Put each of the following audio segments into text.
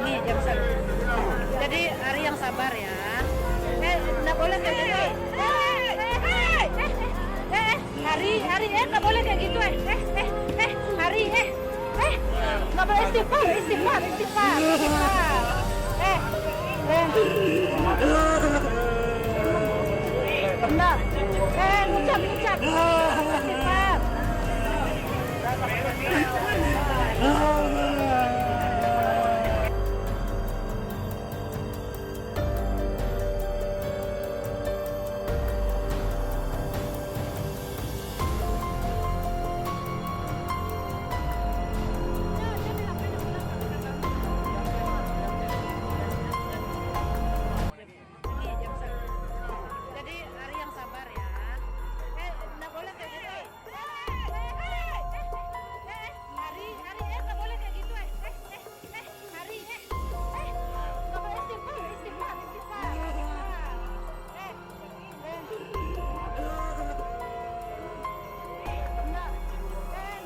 Ini jam satu. Jadi hari yang sabar ya. Nggak boleh kayak gitu. Hari, nggak boleh kayak gitu. Hari, nggak boleh istighfar. Benar. Ngucap. Istighfar. Jadi hari yang sabar ya. Nggak boleh kayak gitu. Hari, nggak boleh kayak gitu. Hari, nggak boleh istighfar. Benar. Ngucap.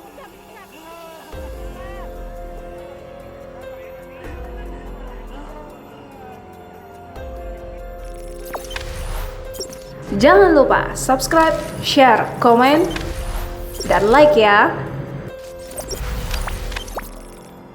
Jangan lupa subscribe, share, komen, dan like ya.